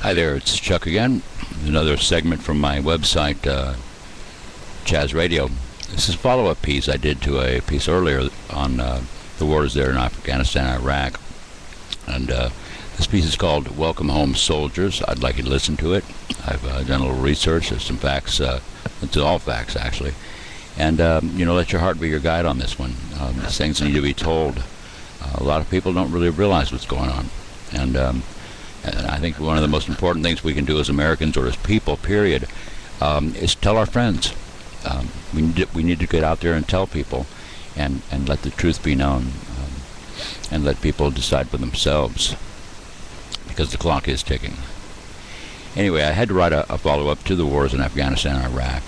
Hi there, it's Chuck again. Another segment from my website, Chaz Radio. This is a follow-up piece I did to a piece earlier on the wars there in Afghanistan and Iraq. And this piece is called Welcome Home Soldiers. I'd like you to listen to it. I've done a little research. There's some facts. It's all facts, actually. And, let your heart be your guide on this one. These things need to be told. A lot of people don't really realize what's going on. And I think one of the most important things we can do as Americans or as people, period, is tell our friends. We need to get out there and tell people and let the truth be known and let people decide for themselves because the clock is ticking. Anyway, I had to write a follow-up to the wars in Afghanistan and Iraq.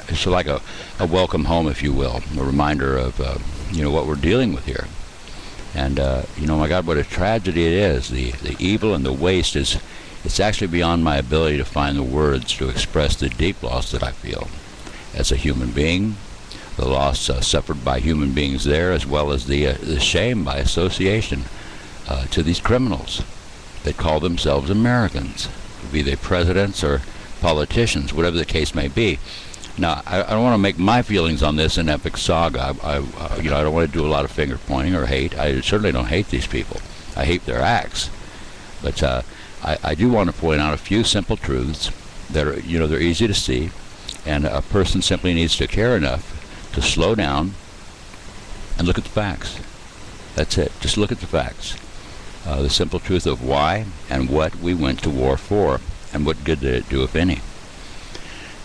It's like a welcome home, if you will, a reminder of what we're dealing with here. And, my God, what a tragedy it is. The evil and the waste it's actually beyond my ability to find the words to express the deep loss that I feel as a human being, the loss suffered by human beings there, as well as the shame by association to these criminals that call themselves Americans, be they presidents or politicians, whatever the case may be. Now, I don't want to make my feelings on this an epic saga. I don't want to do a lot of finger pointing or hate. I certainly don't hate these people. I hate their acts. But I do want to point out a few simple truths that are, they're easy to see, and a person simply needs to care enough to slow down and look at the facts. That's it. Just look at the facts. The simple truth of why and what we went to war for, and what good did it do, if any.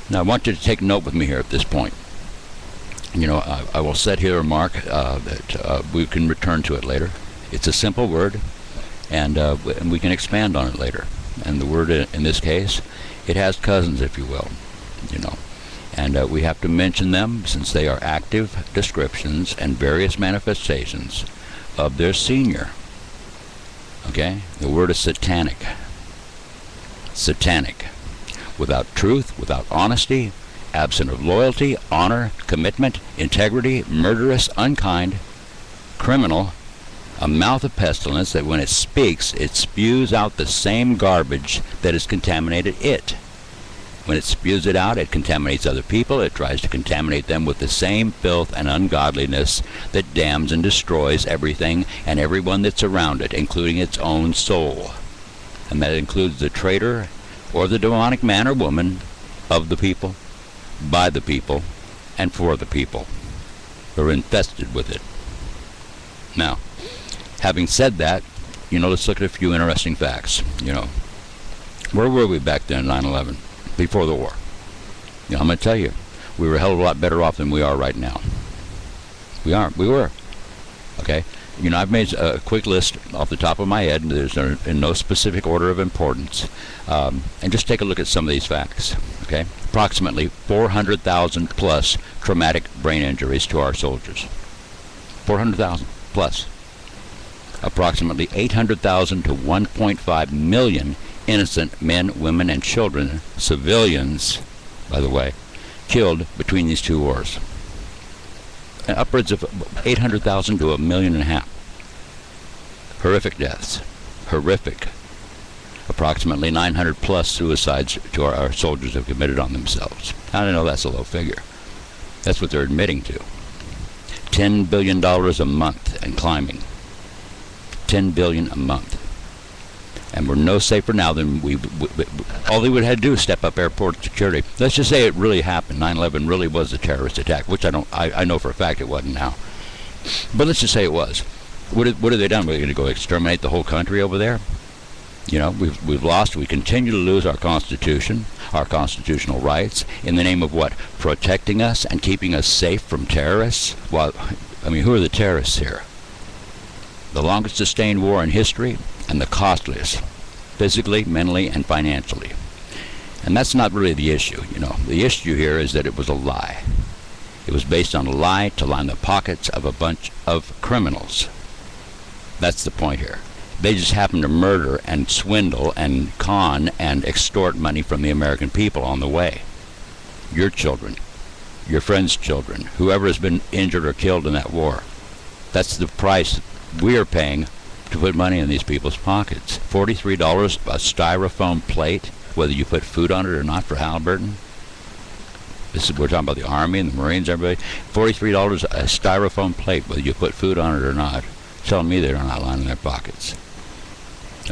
Now, I want you to take note with me here at this point. I will set here a mark that we can return to it later. It's a simple word, and we can expand on it later. And the word in this case, it has cousins, if you will, And we have to mention them since they are active descriptions and various manifestations of their senior. Okay? The word is satanic. Satanic. Without truth, without honesty, absent of loyalty, honor, commitment, integrity, murderous, unkind, criminal, a mouth of pestilence that when it speaks, it spews out the same garbage that has contaminated it. When it spews it out, it contaminates other people. It tries to contaminate them with the same filth and ungodliness that damns and destroys everything and everyone that's around it, including its own soul. And that includes the traitor or the demonic man or woman of the people, by the people, and for the people. They're infested with it. Now, having said that, let's look at a few interesting facts. Where were we back then, 9/11, before the war? I'm going to tell you, we were a hell of a lot better off than we are right now. We were. Okay? I've made a quick list off the top of my head. There's in no specific order of importance. And just take a look at some of these facts. Okay? Approximately 400,000 plus traumatic brain injuries to our soldiers. 400,000 plus. Approximately 800,000 to 1.5 million innocent men, women, and children, civilians, by the way, killed between these two wars. And upwards of 800,000 to 1.5 million. Horrific deaths. Horrific. Approximately 900 plus suicides to our soldiers have committed on themselves. I don't know, that's a low figure. That's what they're admitting to. $10 billion a month and climbing. $10 billion a month. And we're no safer now than all they would have to do is step up airport security. Let's just say it really happened. 9/11 really was a terrorist attack, which I know for a fact it wasn't now. But let's just say it was. What have they done? We're going to go exterminate the whole country over there? We've lost. We continue to lose our Constitution, our constitutional rights, in the name of what? Protecting us and keeping us safe from terrorists? Well, who are the terrorists here? The longest sustained war in history and the costliest, physically, mentally, and financially. And that's not really the issue, The issue here is that it was a lie. It was based on a lie to line the pockets of a bunch of criminals. That's the point here. They just happen to murder and swindle and con and extort money from the American people on the way. Your children, your friends' children, whoever has been injured or killed in that war. That's the price we are paying to put money in these people's pockets. $43 a styrofoam plate, whether you put food on it or not for Halliburton. We're talking about the Army and the Marines, everybody. $43 a styrofoam plate, whether you put food on it or not. Telling me they're not lining their pockets.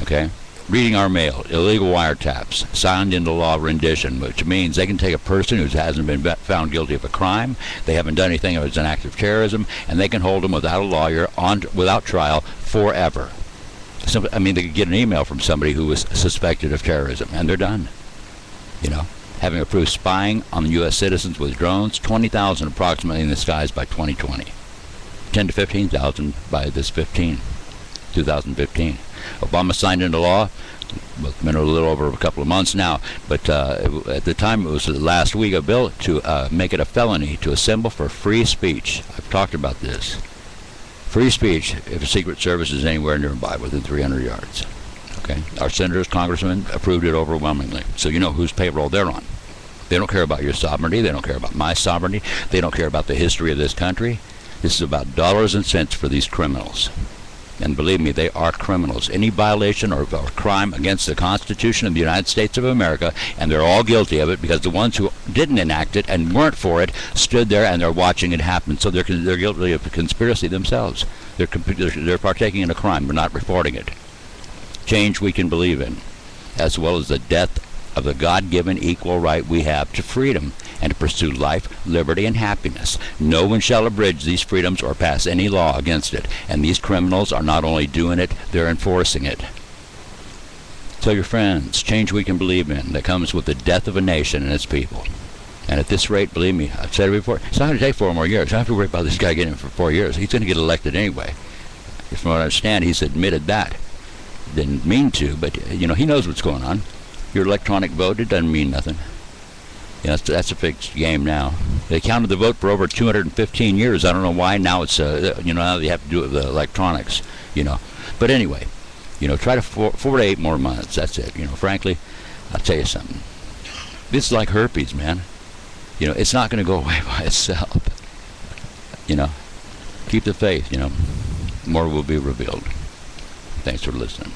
Okay? Reading our mail, illegal wiretaps, signed into law rendition, which means they can take a person who hasn't been found guilty of a crime, they haven't done anything that was an act of terrorism, and they can hold them without a lawyer, without trial, forever. So, I mean, they could get an email from somebody who was suspected of terrorism, and they're done. You know, having approved spying on U.S. citizens with drones, 20,000 approximately in the skies by 2020. 10 to 15,000 by this 2015. Obama signed into law. Well, it's been a little over a couple of months now, but at the time it was last week, a bill to make it a felony to assemble for free speech. I've talked about this. Free speech if a Secret Service is anywhere nearby within 300 yards. Okay, our senators, congressmen approved it overwhelmingly. So you know whose payroll they're on. They don't care about your sovereignty. They don't care about my sovereignty. They don't care about the history of this country. This is about dollars and cents for these criminals. And believe me, they are criminals. Any violation or crime against the Constitution of the United States of America, and they're all guilty of it because the ones who didn't enact it and weren't for it stood there and they're watching it happen. So they're guilty of conspiracy themselves. They're partaking in a crime. They're not reporting it. Change we can believe in, as well as the death of the God-given equal right we have to freedom and to pursue life, liberty, and happiness. No one shall abridge these freedoms or pass any law against it. And these criminals are not only doing it, they're enforcing it. Tell your friends, change we can believe in that comes with the death of a nation and its people. And at this rate, believe me, I've said it before, it's not going to take 4 more years. I don't have to worry about this guy getting it for 4 years. He's going to get elected anyway. From what I understand, he's admitted that. Didn't mean to, but you know, he knows what's going on. Your electronic vote, it doesn't mean nothing. You know, that's a fixed game now. They counted the vote for over 215 years. I don't know why now it's you know, now they have to do it with the electronics. You know, but anyway, you know, try to 4 to 8 more months. That's it. You know, frankly, I'll tell you something. This is like herpes, man. You know, it's not going to go away by itself. You know, keep the faith. You know, more will be revealed. Thanks for listening.